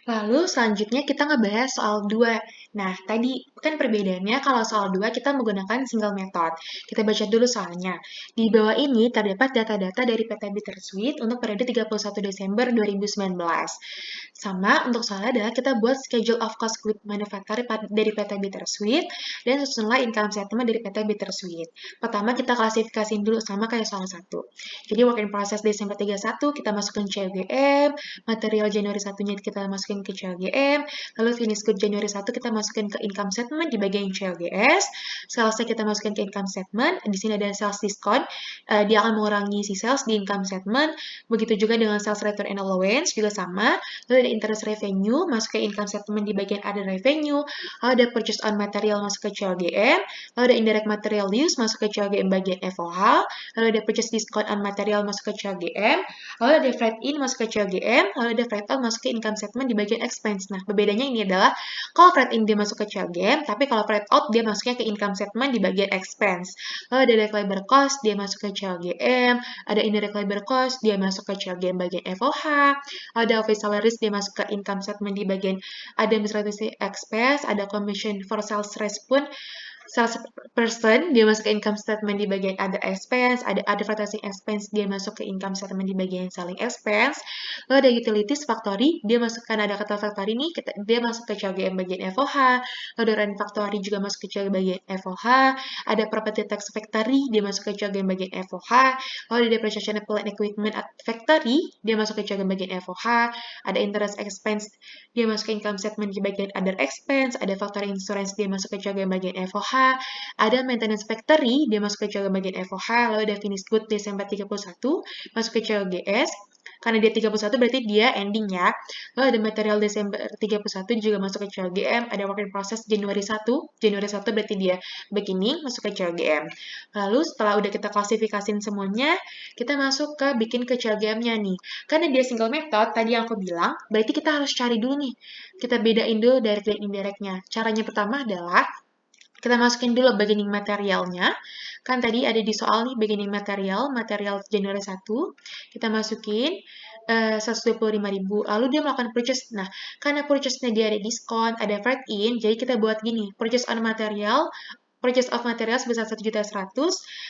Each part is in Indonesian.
Lalu selanjutnya kita ngebahas soal 2. Nah, tadi kan perbedaannya kalau soal 2 kita menggunakan single method. Kita baca dulu soalnya. Di bawah ini terdapat data-data dari PT Bittersweet untuk periode 31 Desember 2019. Sama untuk soalnya adalah kita buat schedule of cost good manufacturer dari PT Bittersweet dan susunlah income statement dari PT Bittersweet. Pertama kita klasifikasiin dulu sama kayak soal 1. Jadi work in process Desember 31 kita masukin CLGM, material Januari 1-nya kita masukin ke CLGM, lalu finish good Januari 1 kita masukin ke income statement di bagian CLGS, salesnya kita masukin ke income statement, di sini ada sales discount, dia akan mengurangi si sales di income statement, begitu juga dengan sales return and allowance juga sama, lalu ada interest revenue masuk ke income statement di bagian other revenue, lalu ada purchase on material masuk ke CLGM, lalu ada indirect material use masuk ke CLGM bagian FOH, lalu ada purchase discount on material masuk ke CLGM, lalu ada freight in masuk ke CLGM, lalu ada freight out masuk ke income statement di bagian expense. Nah, perbedaannya ini adalah kalau freight in dia masuk ke CLGM, tapi kalau freight out dia masuknya ke income statement di bagian expense. Lalu ada direct labor cost dia masuk ke CLGM, ada indirect labor cost dia masuk ke CLGM bagian FOH, ada office salaries dia masuk ke income statement di bagian administrative expense, ada commission for sales respond sales person dia masuk ke income statement di bagian other expense, ada advertising expense dia masuk ke income statement di bagian selling expense, lalu ada utilities factory dia masuk karena ada kata factory nih dia masuk ke CLGM bagian FOH, lalu ada rent factory juga masuk ke CLGM bagian FOH, ada property tax factory dia masuk ke CLGM bagian FOH, lalu ada depreciation plant equipment factory dia masuk ke CLGM bagian FOH, ada interest expense dia masuk ke income statement di bagian other expense, ada factory insurance dia masuk ke CLGM bagian FOH, ada maintenance factory, dia masuk ke CLG bagian FOH, lalu ada finished good Desember 31, masuk ke CLGS, karena dia 31 berarti dia ending ya. Lalu ada material Desember 31 juga masuk ke CLGM, ada work in process Januari 1, Januari 1 berarti dia beginning, masuk ke CLGM. Lalu setelah udah kita klasifikasiin semuanya, kita masuk ke bikin ke CLGM-nya nih. Karena dia single method, tadi yang aku bilang, berarti kita harus cari dulu nih. Kita bedain dulu direct dan indirect-nya. Caranya pertama adalah kita masukin dulu beginning materialnya. Kan tadi ada di soal nih beginning material, material Januari 1. Kita masukin 125.000. Lalu dia melakukan purchase. Nah, karena purchase-nya dia ada diskon, ada freight in, jadi kita buat gini, purchase on material, purchase of material sebesar 1.100.000,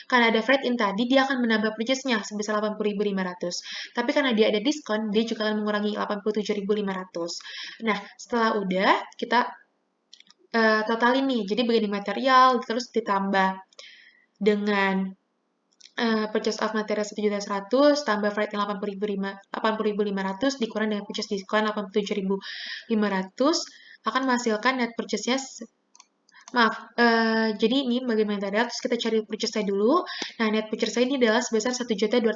karena ada freight in tadi, dia akan menambah purchase-nya sebesar 80.500. Tapi karena dia ada diskon, dia juga akan mengurangi 87.500. Nah, setelah udah, kita totalin nih. Jadi beginning material terus ditambah dengan purchase of material 1.100.000 tambah freight yang 80.500 dikurang dengan purchase diskon 87.500 akan menghasilkan net purchase-nya maaf, jadi ini bagaimana material, terus kita cari purchase-nya dulu. Nah, net purchase ini adalah sebesar 1.268.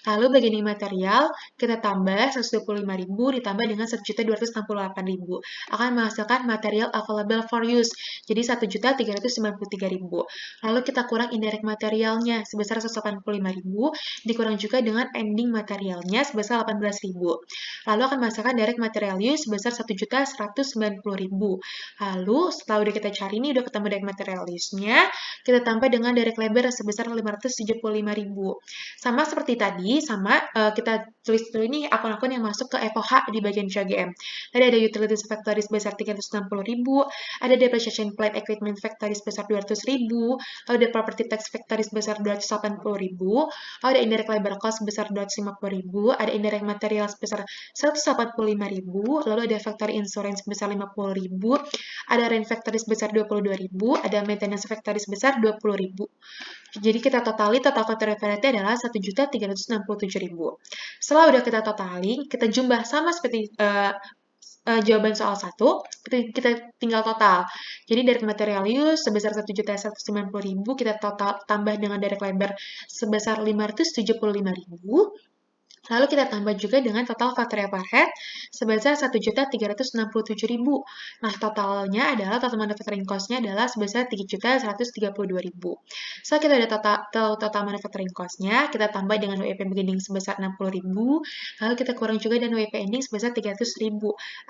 Lalu beginning material, kita tambah 125.000 ditambah dengan 1.268.000. Akan menghasilkan material available for use, jadi 1.393.000. Lalu kita kurang indirect materialnya sebesar 185.000, dikurang juga dengan ending materialnya sebesar 18.000. Lalu akan menghasilkan direct material use sebesar 1.190.000. Lalu setelah udah kita cari ini udah ketemu direct material use-nya, kita tambah dengan direct labor sebesar 575.000. Sama seperti tadi, kita tulis dulu ini akun-akun yang masuk ke FOH di bagian CGM. Tadi ada utilities factory sebesar 360.000, ada depreciation plant equipment factory sebesar 200.000, lalu ada property tax factory sebesar 280.000, lalu ada indirect labor cost sebesar 250.000, ada indirect material sebesar 145.000, lalu ada factory insurance sebesar 50.000, ada rent factory sebesar 22.000, ada maintenance factory sebesar 20.000. Jadi kita totali total factory variety adalah 1.367.000. Setelah udah kita totali, kita jumlah sama seperti jawaban soal 1, kita tinggal total. Jadi direct material use sebesar 1.190.000, kita total tambah dengan direct labor sebesar 575.000. Lalu kita tambah juga dengan total factory overhead sebesar 1.367.000. Nah, totalnya adalah total manufacturing cost-nya adalah sebesar 3.132.000. Setelah kita udah total manufacturing cost-nya, kita tambah dengan WP beginning sebesar 60.000, lalu kita kurang juga dengan WP ending sebesar 300.000.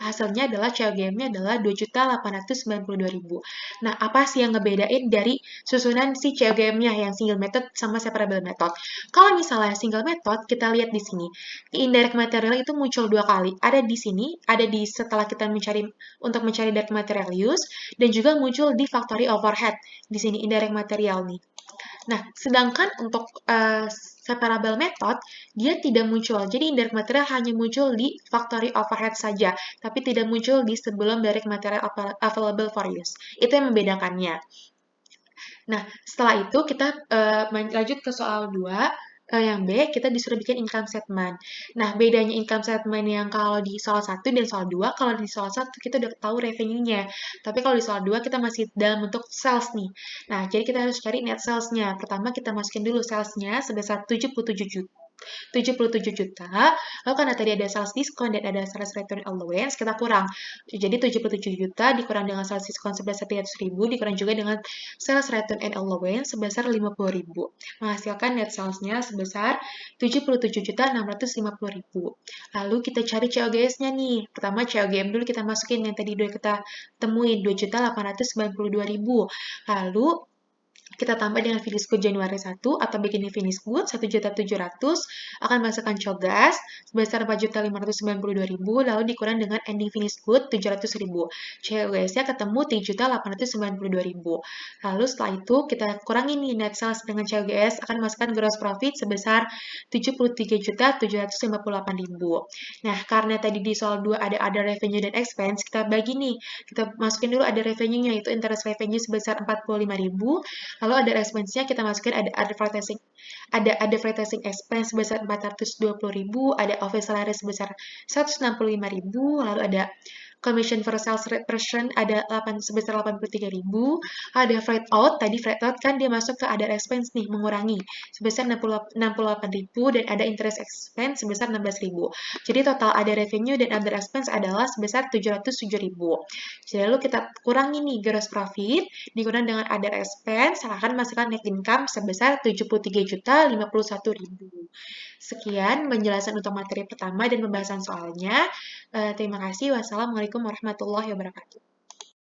Hasilnya adalah CLGM-nya adalah 2.892.000. Nah, apa sih yang ngebedain dari susunan si CLGM-nya yang single method sama separable method? Kalau misalnya single method, kita lihat di sini. Indirect material itu muncul dua kali. Ada di sini, ada di setelah kita mencari direct material use, dan juga muncul di factory overhead. Di sini indirect material nih. Nah, sedangkan untuk separable method, dia tidak muncul. Jadi indirect material hanya muncul di factory overhead saja, tapi tidak muncul di sebelum direct material available for use. Itu yang membedakannya. Nah, setelah itu kita lanjut ke soal 2. Yang B, kita disuruh bikin income statement. Nah, bedanya income statement yang kalau di soal 1 dan soal 2, kalau di soal 1 kita udah tahu revenue-nya. Tapi kalau di soal 2 kita masih dalam bentuk sales nih. Nah, jadi kita harus cari net sales-nya. Pertama kita masukin dulu sales-nya sebesar 77 juta. 77 juta, lalu karena tadi ada sales diskon dan ada sales return allowance, kita kurang. Jadi 77 juta dikurang dengan sales diskon sebesar 300.000, dikurang juga dengan sales return and allowance sebesar 50.000. Menghasilkan net salesnya sebesar 77.650.000. Lalu kita cari COGS-nya nih. Pertama COGM dulu kita masukin yang tadi udah kita temuin 2.892.000. Lalu kita tambah dengan finished good Januari 1 atau beginning finished good 1.700.000 akan menghasilkan COGS sebesar 4.592.000 lalu dikurang dengan ending finished good 700.000. COGS-nya ketemu 3.892.000. Lalu setelah itu kita kurangi nih net sales dengan COGS akan menghasilkan gross profit sebesar 73.758.000. Nah, karena tadi di soal 2 ada revenue dan expense, kita bagi nih. Kita masukin dulu ada revenue-nya yaitu interest revenue sebesar 45.000. Lalu ada expense-nya kita masukin ada advertising expense sebesar 420.000, ada office salary sebesar 165.000, lalu ada commission for sales repression ada sebesar 83.000, ada freight out, tadi freight out kan dia masuk ke other expense nih, mengurangi sebesar 68.000 dan ada interest expense sebesar 16.000. Jadi total ada revenue dan other expense adalah sebesar 707.000. Jadi lalu kita kurangi nih gross profit dikurang dengan other expense akan menghasilkan net income sebesar 73.051.000. Sekian penjelasan untuk materi pertama dan pembahasan soalnya. Terima kasih. Wassalamualaikum warahmatullahi wabarakatuh.